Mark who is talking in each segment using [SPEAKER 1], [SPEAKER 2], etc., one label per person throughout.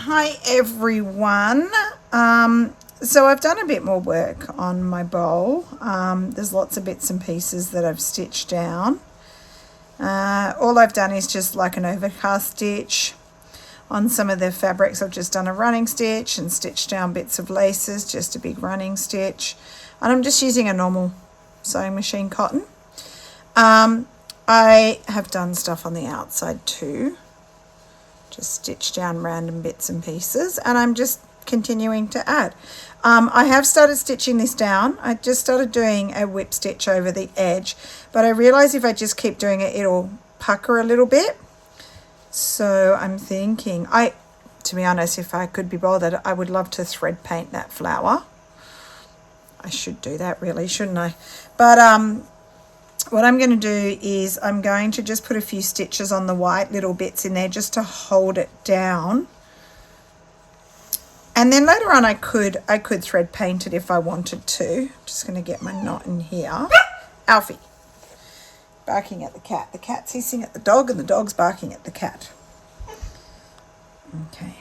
[SPEAKER 1] Hi everyone. So I've done a bit more work on my bowl. There's lots of bits and pieces that I've stitched down. All I've done is just like an overcast stitch. On some of the fabrics I've just done a running stitch and stitched down bits of laces, just a big running stitch. And I'm just using a normal sewing machine cotton. I have done stuff on the outside too. Just stitch down random bits and pieces, and I'm just continuing to add. I have started stitching this down. I just started doing a whip stitch over the edge, but I realize if I just keep doing it, it'll pucker a little bit. So I'm thinking, to be honest, if I could be bothered, I would love to thread paint that flower. I should do that really, shouldn't I? But what I'm going to do is I'm going to just put a few stitches on the white little bits in there just to hold it down. And then later on I could thread paint it if I wanted to. Just going to get my knot in here. Alfie. Barking at the cat. The cat's hissing at the dog and the dog's barking at the cat. Okay.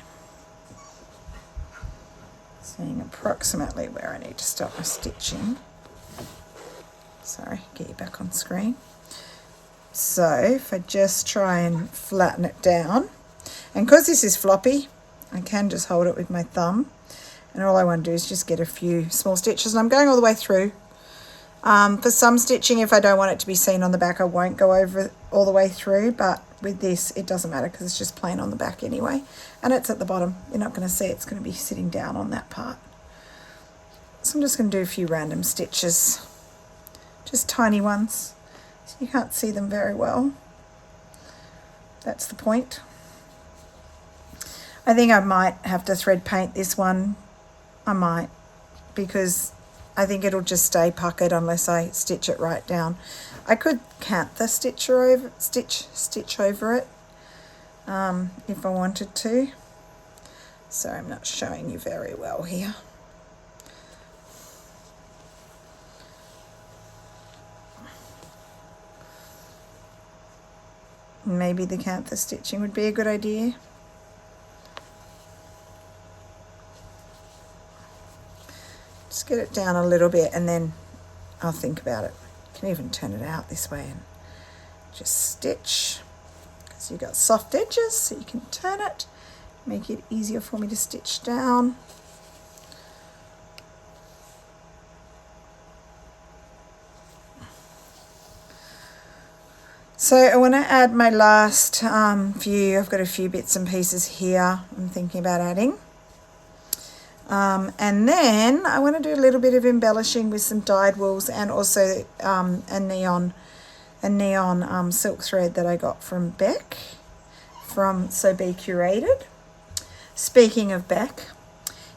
[SPEAKER 1] Seeing approximately where I need to stop my stitching. Sorry, get you back on screen. So if I just try and flatten it down, and because this is floppy, I can just hold it with my thumb, and all I want to do is just get a few small stitches, and I'm going all the way through. For some stitching, if I don't want it to be seen on the back, I won't go over all the way through, but with this it doesn't matter because it's just plain on the back anyway, and it's at the bottom. You're not going to see it. It's going to be sitting down on that part. So I'm just going to do a few random stitches. Just tiny ones, so you can't see them very well. That's the point. I think I might have to thread paint this one. I might, because I think it'll just stay puckered unless I stitch it right down. I could cantha stitch over it if I wanted to. Sorry, I'm not showing you very well here. Maybe the cantha stitching would be a good idea. Just get it down a little bit and then I'll think about it. You can even turn it out this way and just stitch, because you've got soft edges, so you can turn it, make it easier for me to stitch down. So I want to add my last few. I've got a few bits and pieces here I'm thinking about adding. And then I want to do a little bit of embellishing with some dyed wools and also a neon silk thread that I got from Beck from So Be Curated. Speaking of Beck,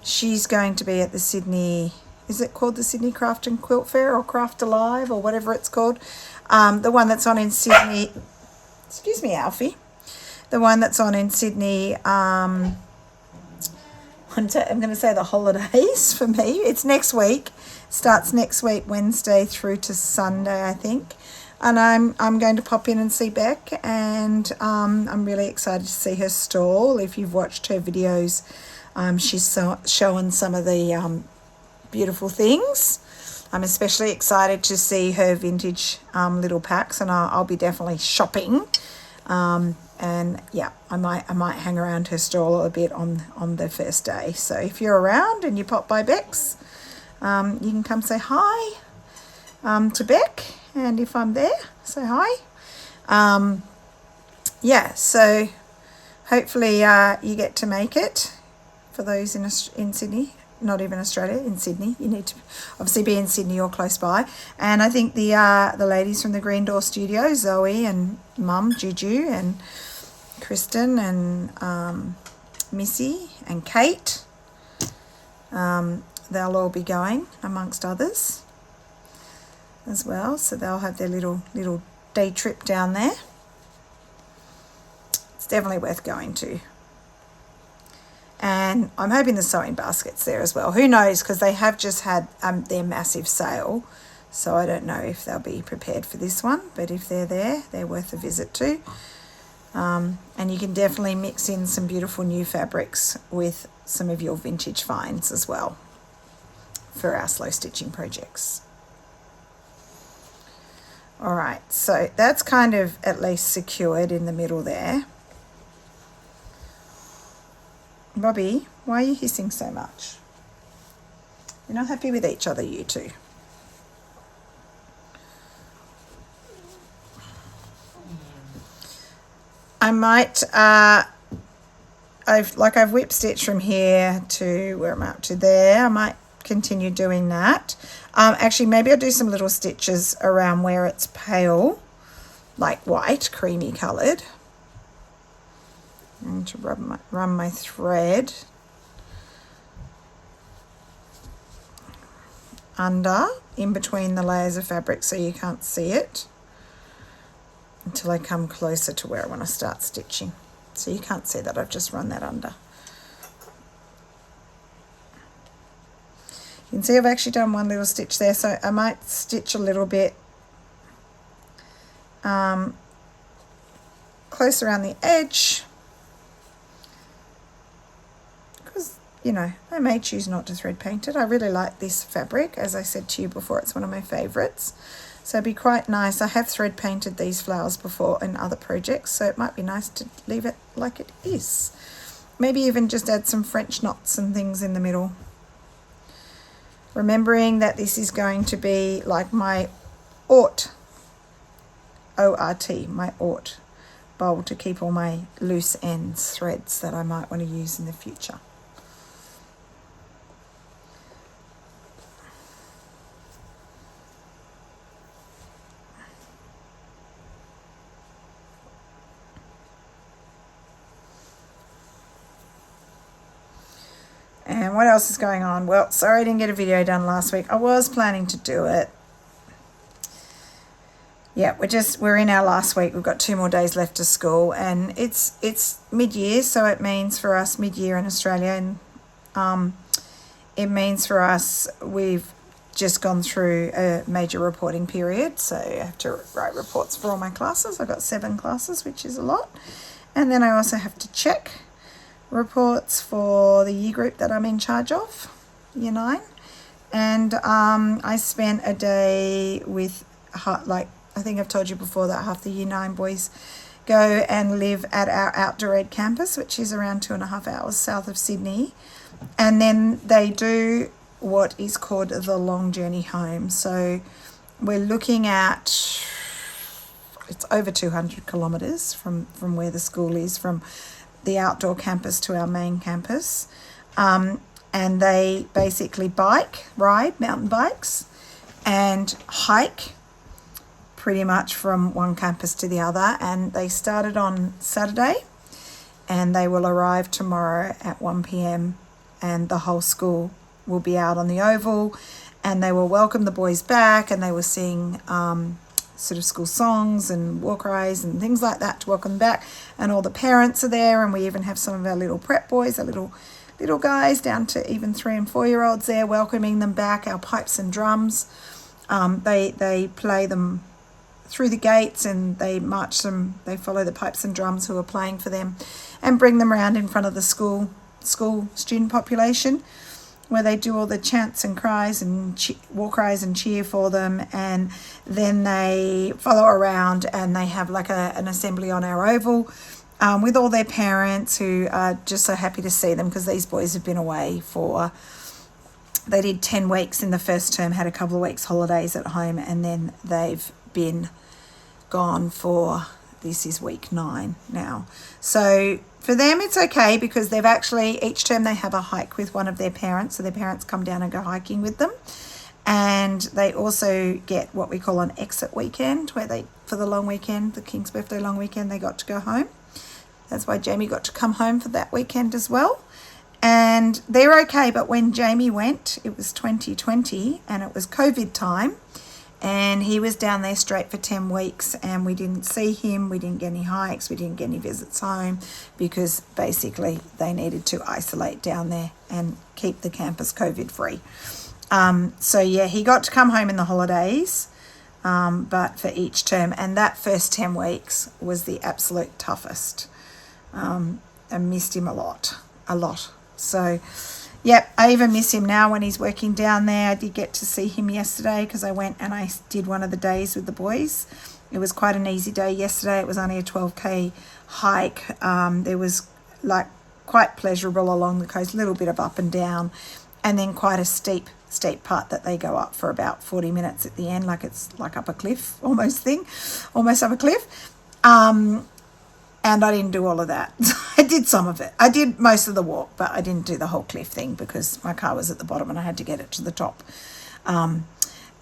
[SPEAKER 1] she's going to be at the Sydney, is it called the Sydney Craft and Quilt Fair or Craft Alive or whatever it's called? The one that's on in Sydney, excuse me, Alfie. The one that's on in Sydney, I'm going to say the holidays for me. It's next week. Starts next week, Wednesday through to Sunday, I think. And I'm going to pop in and see Beck, and I'm really excited to see her stall. If you've watched her videos, she's showing some of the beautiful things. I'm especially excited to see her vintage little packs, and I'll be definitely shopping. And yeah, I might hang around her stall a bit on the first day. So if you're around and you pop by Beck's, you can come say hi to Beck, and if I'm there, say hi. Yeah, so hopefully you get to make it. For those in Sydney, not even Australia, in Sydney, you need to obviously be in Sydney or close by. And I think the ladies from the Green Door Studio, Zoe and Mum Juju and Kristen and Missy and Kate, they'll all be going amongst others as well, so they'll have their little day trip down there. It's definitely worth going to. And I'm hoping the sewing basket's there as well. Who knows, because they have just had their massive sale, so I don't know if they'll be prepared for this one, but if they're there, they're worth a visit to. And you can definitely mix in some beautiful new fabrics with some of your vintage finds as well for our slow stitching projects. All right, so that's kind of at least secured in the middle there. Bobby, why are you hissing so much? You're not happy with each other, you two. I might, I've whip stitched from here to where I'm up to there. I might continue doing that. Actually, maybe I'll do some little stitches around where it's pale, like white, creamy coloured. I'm going to run my thread under, in between the layers of fabric so you can't see it, until I come closer to where I want to start stitching. So you can't see that, I've just run that under. You can see I've actually done one little stitch there, so I might stitch a little bit close around the edge, because, you know, I may choose not to thread paint it. I really like this fabric. As I said to you before, it's one of my favourites. So it'd be quite nice. I have thread painted these flowers before in other projects, so it might be nice to leave it like it is. Maybe even just add some French knots and things in the middle. Remembering that this is going to be like my Ort, O-R-T, my Ort bowl to keep all my loose ends, threads that I might want to use in the future. And what else is going on? Well, sorry I didn't get a video done last week. I was planning to do it. Yeah, we're in our last week. We've got 2 more days left of school, and it's mid-year, so it means for us mid-year in Australia, and it means for us we've just gone through a major reporting period, so I have to write reports for all my classes. I've got 7 classes, which is a lot, and then I also have to check reports for the year group that I'm in charge of, year 9, and I spent a day with, like, I think I've told you before that half the year 9 boys go and live at our Outdoor Ed campus, which is around 2.5 hours south of Sydney, and then they do what is called the long journey home. So we're looking at, it's over 200 kilometres from where the school is, from the outdoor campus to our main campus, and they basically ride mountain bikes and hike pretty much from one campus to the other. And they started on Saturday, and they will arrive tomorrow at 1 p.m, and the whole school will be out on the oval, and they will welcome the boys back, and they will sing sort of school songs and war cries and things like that to welcome them back. And all the parents are there, and we even have some of our little prep boys, our little guys down to even 3 and 4 year olds there welcoming them back. Our pipes and drums, they play them through the gates, and they march them, they follow the pipes and drums who are playing for them, and bring them around in front of the school student population, where they do all the chants and cries and war cries and cheer for them, and then they follow around, and they have like an assembly on our oval with all their parents, who are just so happy to see them, because these boys have been away they did 10 weeks in the first term, had a couple of weeks holidays at home, and then they've been gone for, this is week 9 now. So for them it's okay, because they've actually, each term they have a hike with one of their parents, so their parents come down and go hiking with them, and they also get what we call an exit weekend, where they, for the long weekend, the King's birthday long weekend, they got to go home. That's why Jamie got to come home for that weekend as well, and they're okay. But when Jamie went, it was 2020, and it was COVID time, and he was down there straight for 10 weeks, and we didn't see him, we didn't get any hikes, we didn't get any visits home, because basically they needed to isolate down there and keep the campus COVID free. So yeah, he got to come home in the holidays, but for each term. And that first 10 weeks was the absolute toughest. I missed him a lot. So, yep, I even miss him now when he's working down there. I did get to see him yesterday because I went and I did one of the days with the boys. It was quite an easy day yesterday. It was only a 12K hike. There was like quite pleasurable along the coast, a little bit of up and down, and then quite a steep part that they go up for about 40 minutes at the end, like it's like up a cliff almost up a cliff. And I didn't do all of that. I did some of it. I did most of the walk, but I didn't do the whole cliff thing because my car was at the bottom and I had to get it to the top. But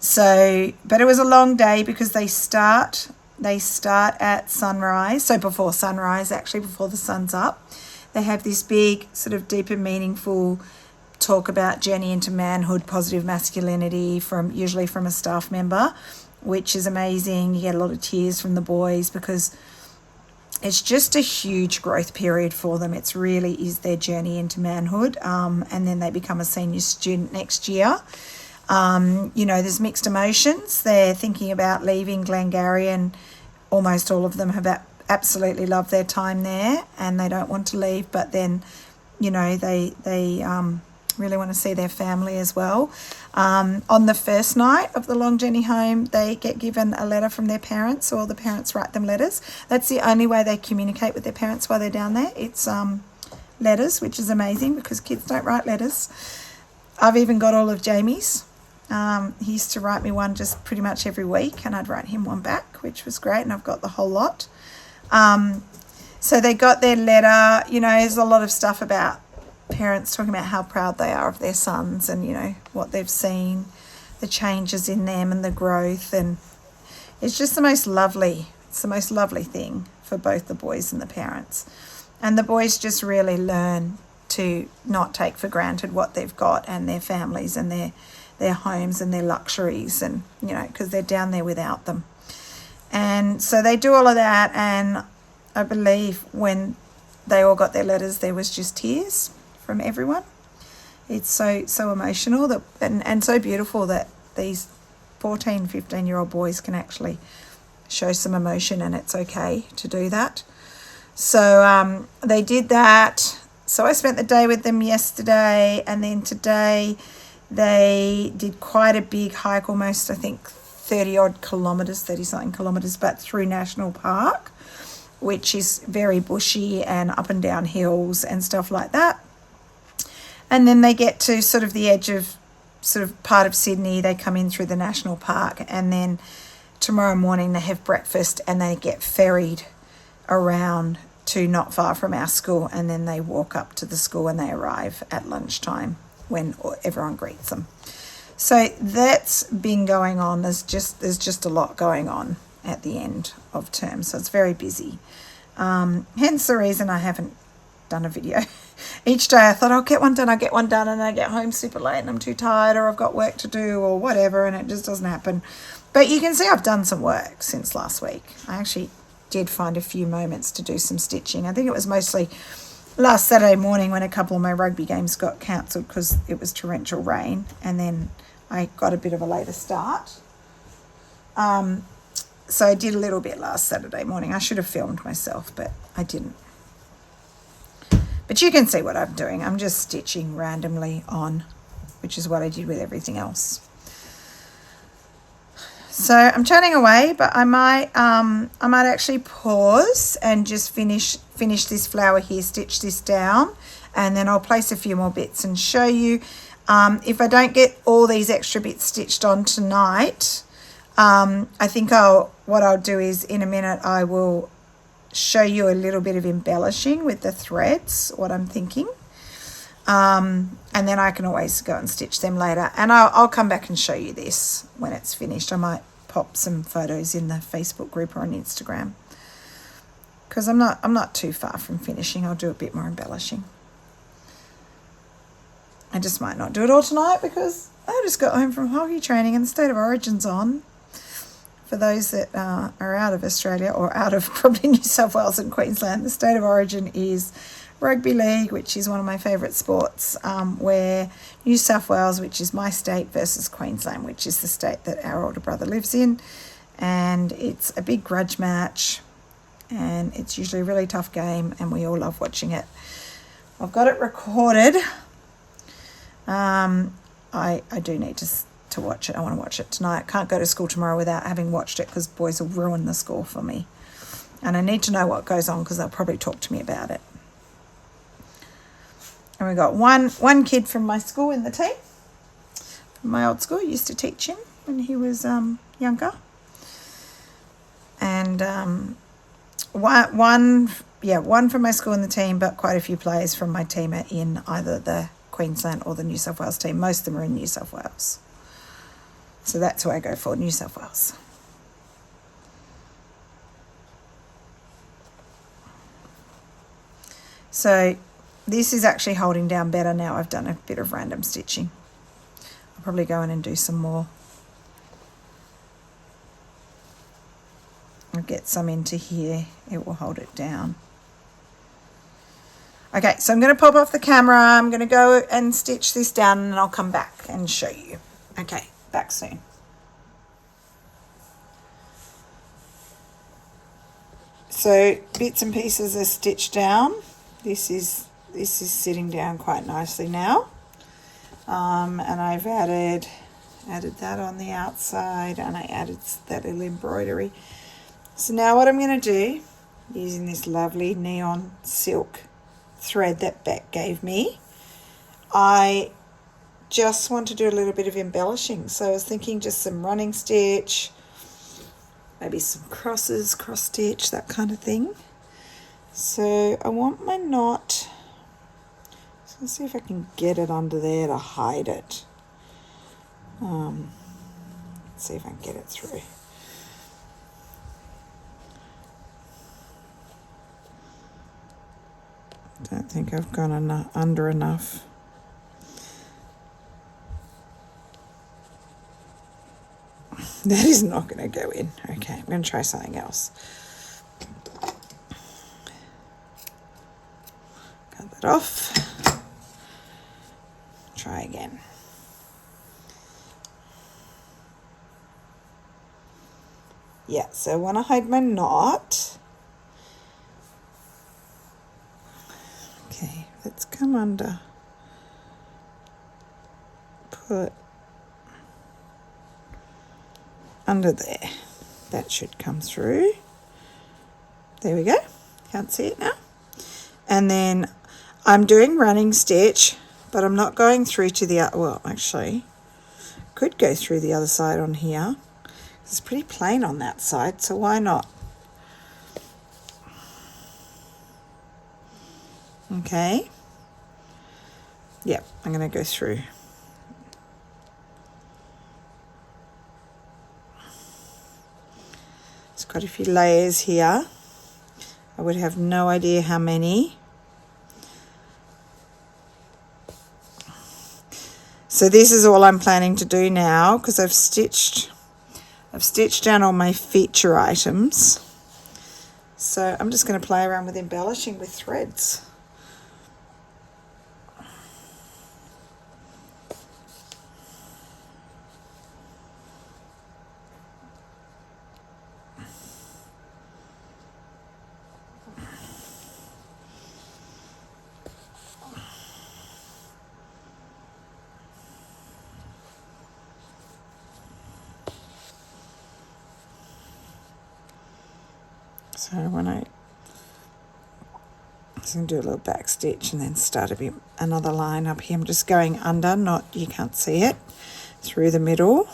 [SPEAKER 1] it was a long day because they start at sunrise. So before sunrise, actually, before the sun's up, they have this big sort of deep and meaningful talk about journey into manhood, positive masculinity, usually from a staff member, which is amazing. You get a lot of tears from the boys because it's just a huge growth period for them. It's really is their journey into manhood. And then they become a senior student next year. There's mixed emotions. They're thinking about leaving Glengarry, and almost all of them have absolutely loved their time there and they don't want to leave. But then, they really want to see their family as well. On the first night of the long journey home, they get given a letter from their parents, or the parents write them letters. That's the only way they communicate with their parents while they're down there. It's letters, which is amazing because kids don't write letters. I've even got all of Jamie's. He used to write me one just pretty much every week, and I'd write him one back, which was great, and I've got the whole lot. So they got their letter. There's a lot of stuff about parents talking about how proud they are of their sons and, what they've seen, the changes in them and the growth. And it's just the most lovely thing for both the boys and the parents. And the boys just really learn to not take for granted what they've got and their families and their homes and their luxuries, and, because they're down there without them. And so they do all of that. And I believe when they all got their letters, there was just tears from everyone. It's so emotional and so beautiful that these 14, 15-year-old boys can actually show some emotion, and it's okay to do that. So they did that. So I spent the day with them yesterday, and then today they did quite a big hike, almost I think 30-something kilometres, but through National Park, which is very bushy and up and down hills and stuff like that. And then they get to sort of the edge of sort of part of Sydney. They come in through the National Park, and then tomorrow morning they have breakfast and they get ferried around to not far from our school, and then they walk up to the school and they arrive at lunchtime when everyone greets them. So that's been going on. There's just a lot going on at the end of term, so it's very busy. Hence the reason I haven't done a video. Each day I thought I'll get one done, and I get home super late and I'm too tired, or I've got work to do or whatever, and it just doesn't happen. But you can see I've done some work since last week. I actually did find a few moments to do some stitching. I think it was mostly last Saturday morning when a couple of my rugby games got cancelled because it was torrential rain, and then I got a bit of a later start. So I did a little bit last Saturday morning. I should have filmed myself, but I didn't. But you can see what I'm doing. I'm just stitching randomly on, which is what I did with everything else. So I'm chatting away, but I might actually pause and just finish this flower here, stitch this down, and then I'll place a few more bits and show you. If I don't get all these extra bits stitched on tonight, I think what I'll do is in a minute I will show you a little bit of embellishing with the threads, what I'm thinking. And then I can always go and stitch them later. And I'll come back and show you this when it's finished. I might pop some photos in the Facebook group or on Instagram, because I'm not too far from finishing. I'll do a bit more embellishing. I just might not do it all tonight because I just got home from hockey training and the State of Origin's on. For those that are out of Australia or out of probably New South Wales and Queensland, the State of Origin is rugby league, which is one of my favourite sports, where New South Wales, which is my state, versus Queensland, which is the state that our older brother lives in. and it's a big grudge match, and it's usually a really tough game, and we all love watching it. I've got it recorded. I do need to watch it. I want to watch it tonight. Can't go to school tomorrow without having watched it, because boys will ruin the score for me. And I need to know what goes on, because they'll probably talk to me about it. And we got one kid from my school in the team. From my old school. I used to teach him when he was younger. And one from my school in the team, but quite a few players from my team are in either the Queensland or the New South Wales team. Most of them are in New South Wales. So that's who I go for, New South Wales. So this is actually holding down better now. I've done a bit of random stitching. I'll probably go in and do some more. I'll get some into here. It will hold it down. Okay, so I'm going to pop off the camera. I'm going to go and stitch this down, and I'll come back and show you. Okay, back soon. So bits and pieces are stitched down. This is sitting down quite nicely now. And I've added that on the outside, and I added that little embroidery. So now what I'm going to do, using this lovely neon silk thread that Beck gave me, I just want to do a little bit of embellishing. So I was thinking just some running stitch, maybe some crosses, cross stitch, that kind of thing. So I want my knot, so let's see if I can get it under there to hide it. Let's see if I can get it through. Don't think I've gone under enough. That is not going to go in. Okay, I'm going to try something else. Cut that off. Try again. Yeah, so I want to hide my knot. Okay, let's come under. Put under there. That should come through. There we go. Can't see it now. And then I'm doing running stitch, but I'm not going through to the other. Well, actually, could go through the other side on here. It's pretty plain on that side, so why not? Okay. Yep, I'm going to go through. It's got a few layers here. I would have no idea how many. So this is all I'm planning to do now, because I've stitched down all my feature items. So I'm just going to play around with embellishing with threads. So when I'm just going to do a little back stitch and then start another line up here. I'm just going under, you can't see it, through the middle.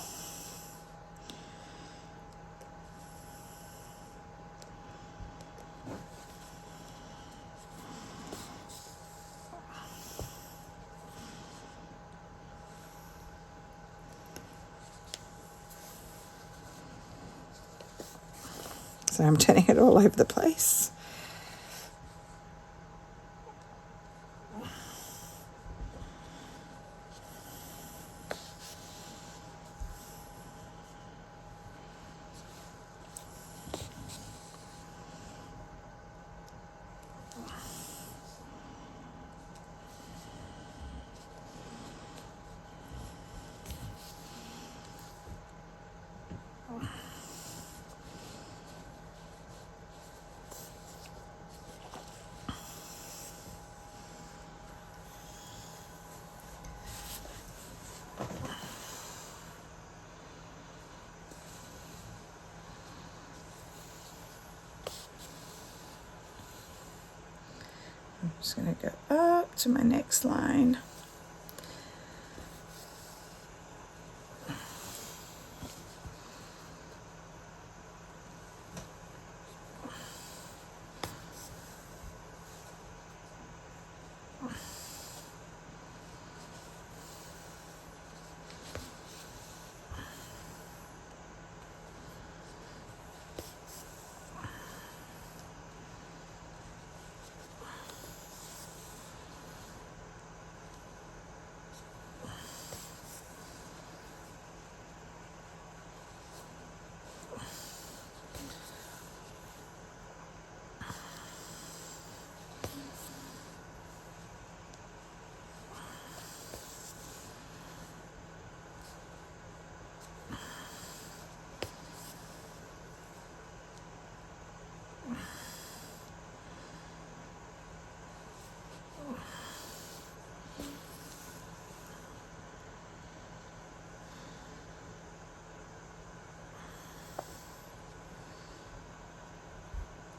[SPEAKER 1] So I'm turning it all over the place. just going to go up to my next line.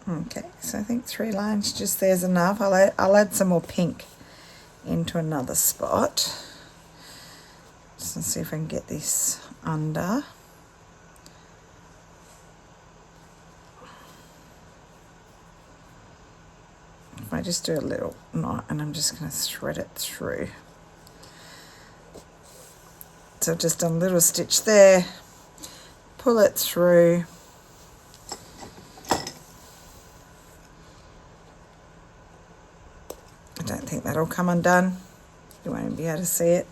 [SPEAKER 1] Okay, so I think 3 lines just there's enough. I'll add some more pink into another spot. Just to see if I can get this under. If I just do a little knot and I'm just going to thread it through. So I've just done a little stitch there, pull it through. I don't think that'll come undone. You won't be able to see it.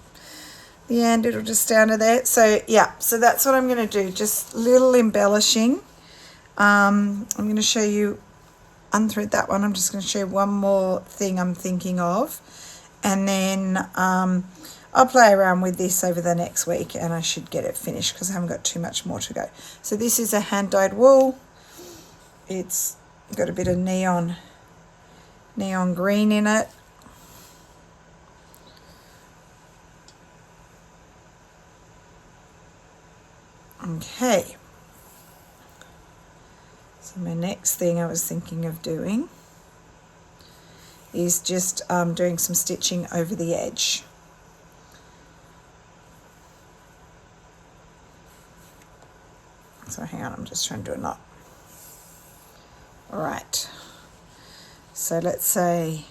[SPEAKER 1] The end, it'll just stay under there. So yeah, so that's what I'm going to do. Just little embellishing. I'm going to show you, unthread that one. I'm just going to show you one more thing I'm thinking of. And then I'll play around with this over the next week and I should get it finished because I haven't got too much more to go. So this is a hand-dyed wool. It's got a bit of neon green in it. Okay, so my next thing I was thinking of doing is just doing some stitching over the edge. So hang on, I'm just trying to do a knot. All right, so let's say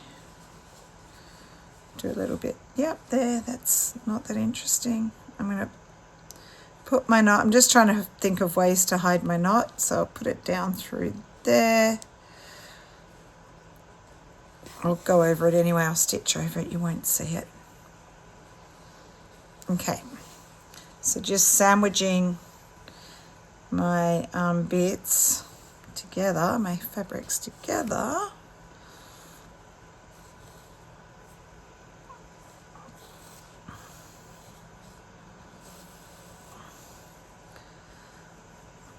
[SPEAKER 1] do a little bit, yep, there, that's not that interesting. I'm going to put my knot, I'm just trying to think of ways to hide my knot, so I'll put it down through there. I'll go over it anyway, I'll stitch over it, you won't see it. Okay, so just sandwiching my bits together, my fabrics together.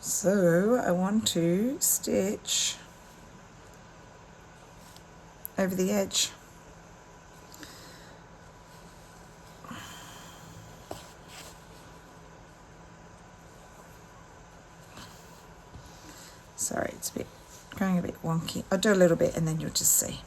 [SPEAKER 1] So I want to stitch over the edge. Sorry, it's going a bit wonky. I'll do a little bit and then you'll just see.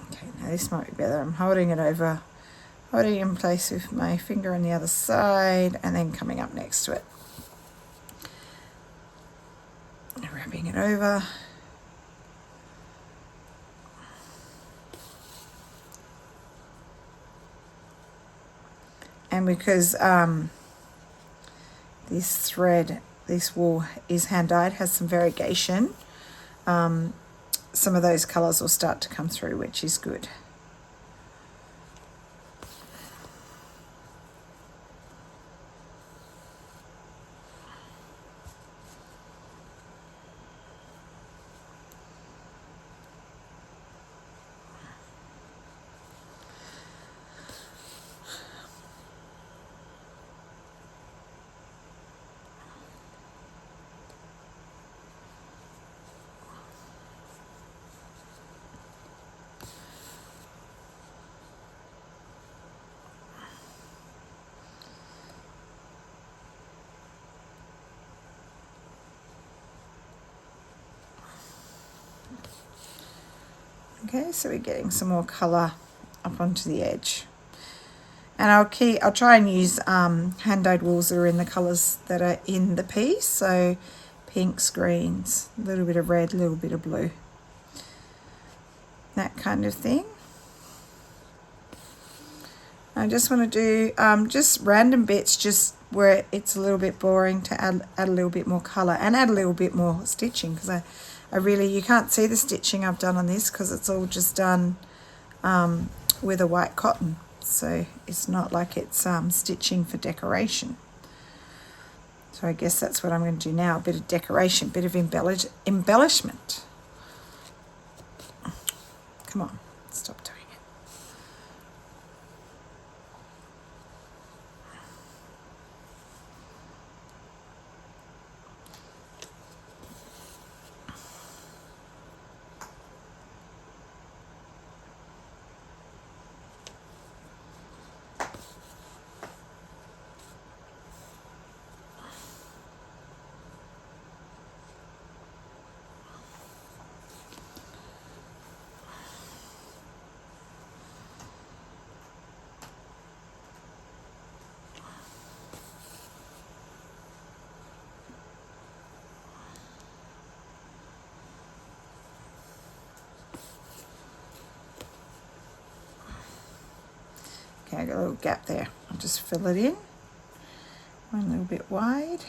[SPEAKER 1] Okay, now this might be better. I'm holding it over, holding it in place with my finger on the other side and then coming up next to it. Wrapping it over. And because this thread, this wool is hand dyed, has some variegation, some of those colours will start to come through, which is good. Okay, so we're getting some more colour up onto the edge. And I'll try and use hand-dyed wools that are in the colours that are in the piece. So pinks, greens, a little bit of red, a little bit of blue. That kind of thing. I just want to do just random bits, just where it's a little bit boring, to add a little bit more colour and add a little bit more stitching, because I really, you can't see the stitching I've done on this because it's all just done with a white cotton. So it's not like it's stitching for decoration. So I guess that's what I'm going to do now, a bit of decoration, a bit of embellishment. Come on, stop doing it. Okay, I got a little gap there. I'll just fill it in. One a little bit wide.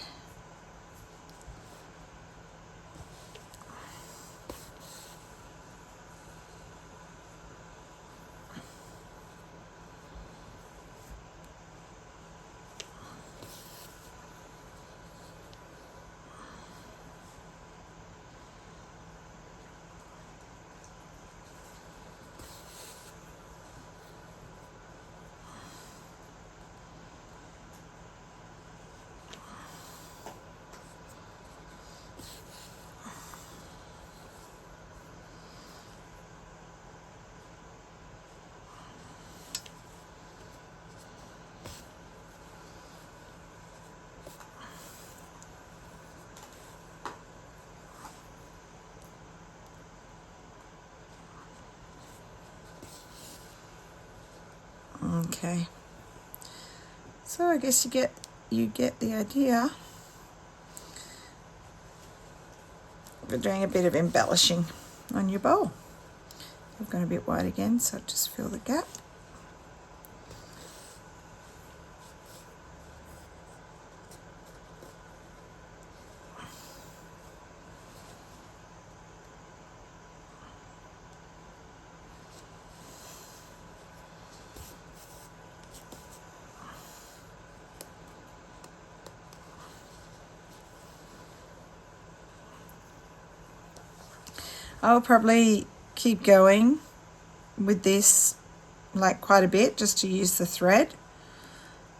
[SPEAKER 1] Okay, so I guess you get the idea. We're doing a bit of embellishing on your bowl. I've gone a bit wide again, so just fill the gap. I'll probably keep going with this like quite a bit, just to use the thread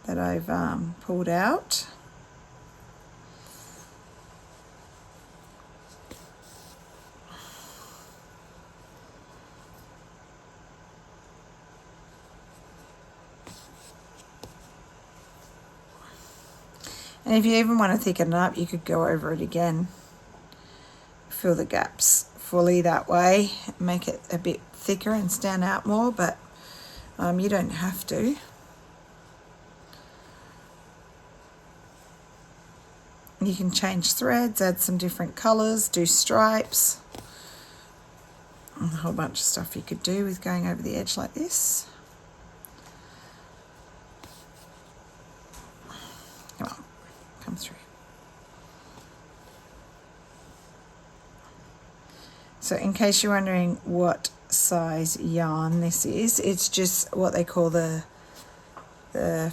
[SPEAKER 1] that I've pulled out. And if you even want to thicken it up, you could go over it again, fill the gaps fully that way, make it a bit thicker and stand out more, but you don't have to. You can change threads, add some different colours, do stripes, and a whole bunch of stuff you could do with going over the edge like this. Come on, come through. So in case you're wondering what size yarn this is, it's just what they call the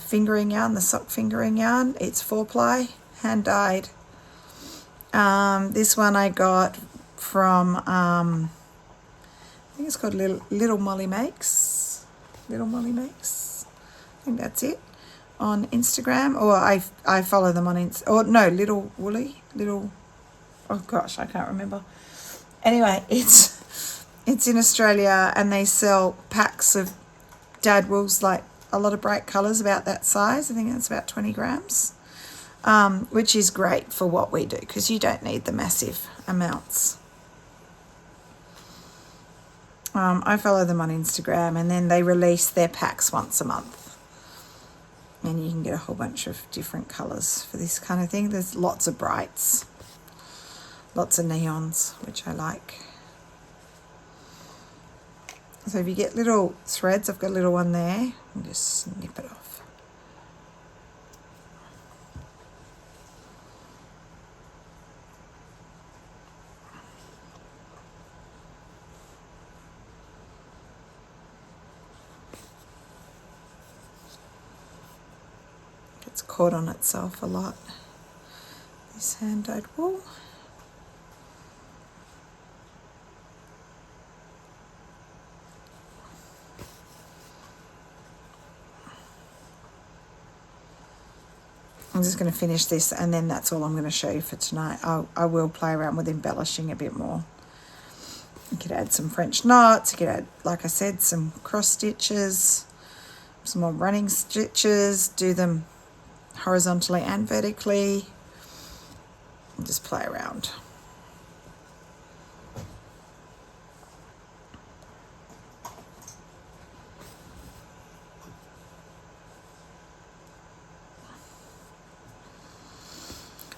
[SPEAKER 1] fingering yarn, the sock fingering yarn. It's 4-ply, hand dyed. This one I got from, I think it's called Little Molly Makes. Little Molly Makes. I think that's it. On Instagram, or I follow them on Little Woolly, oh gosh, I can't remember. Anyway, it's in Australia, and they sell packs of dad wools, like a lot of bright colours, about that size. I think that's about 20 grams, which is great for what we do, because you don't need the massive amounts. I follow them on Instagram, and then they release their packs once a month. And you can get a whole bunch of different colours for this kind of thing. There's lots of brights, lots of neons, which I like. So if you get little threads, I've got a little one there, and just snip it off. It's caught on itself a lot, this hand-dyed wool. I'm just going to finish this, and then that's all I'm going to show you for tonight. I will play around with embellishing a bit more. You could add some French knots, you could add, like I said, some cross stitches, some more running stitches, do them horizontally and vertically, and just play around.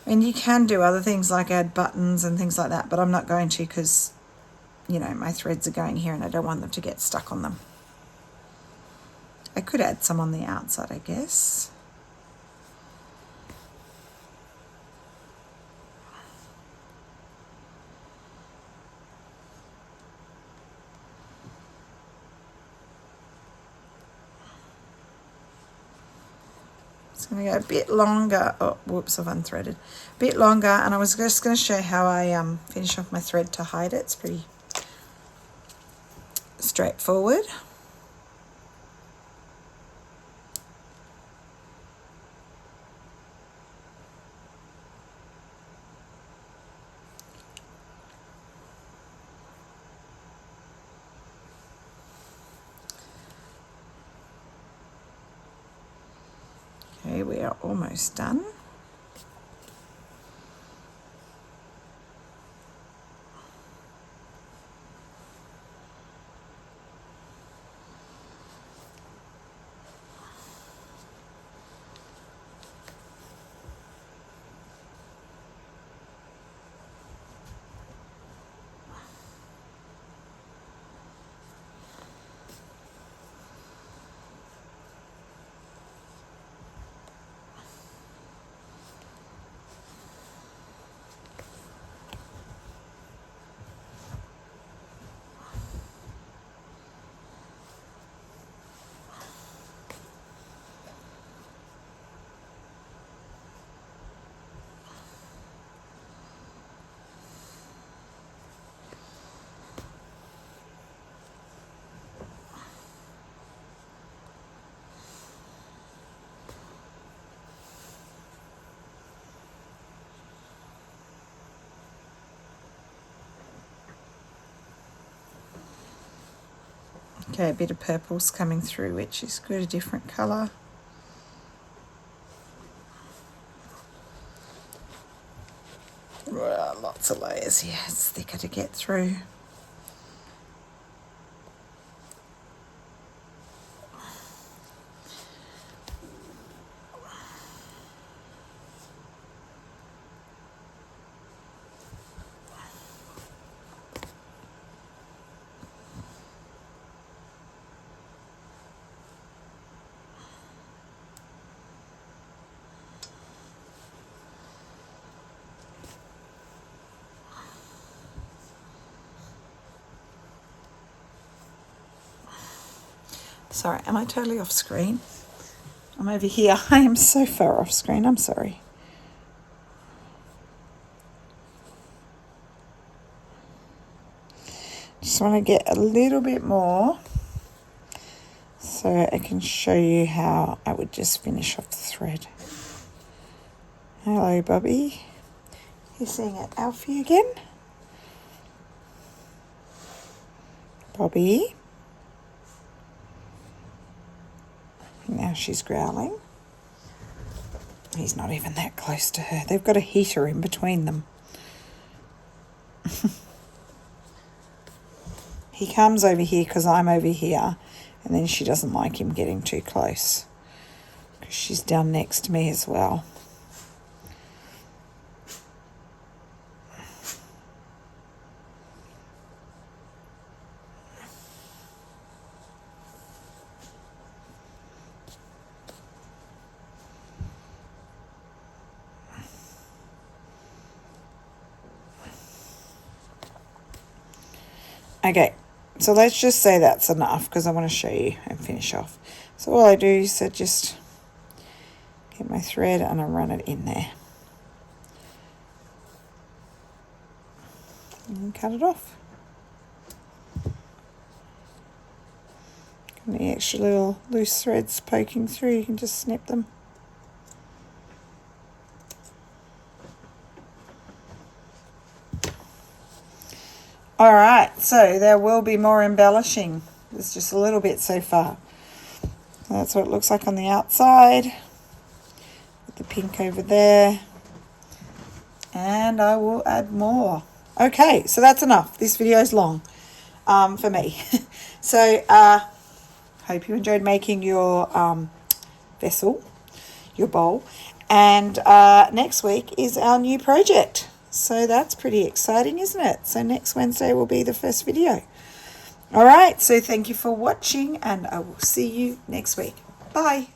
[SPEAKER 1] And you can do other things like add buttons and things like that, but I'm not going to because, you know, my threads are going here and I don't want them to get stuck on them. I could add some on the outside, I guess. It's going to go a bit longer. Oh, whoops, I've unthreaded. A bit longer, and I was just going to show how I finish off my thread to hide it. It's pretty straightforward. Okay, we are almost done. Okay, a bit of purple's coming through, which is good, a different colour. Lots of layers here, it's thicker to get through. Sorry, am I totally off screen? I'm over here. I am so far off screen. I'm sorry. Just want to get a little bit more so I can show you how I would just finish off the thread. Hello, Bobby. You're seeing it, Alfie again? Bobby. Now she's growling. He's not even that close to her. They've got a heater in between them. he comes over here because I'm over here, and then she doesn't like him getting too close because she's down next to me as well. Okay, so let's just say that's enough because I want to show you and finish off. So all I do is I just get my thread and I run it in there. And cut it off. Any extra little loose threads poking through, you can just snip them. All right, so there will be more embellishing. There's just a little bit so far. So that's what it looks like on the outside. With the pink over there. And I will add more. Okay, so that's enough. This video is long for me. So hope you enjoyed making your vessel, your bowl. And next week is our new project. So that's pretty exciting, isn't it? So next Wednesday will be the first video. All right, so thank you for watching, and I will see you next week. Bye.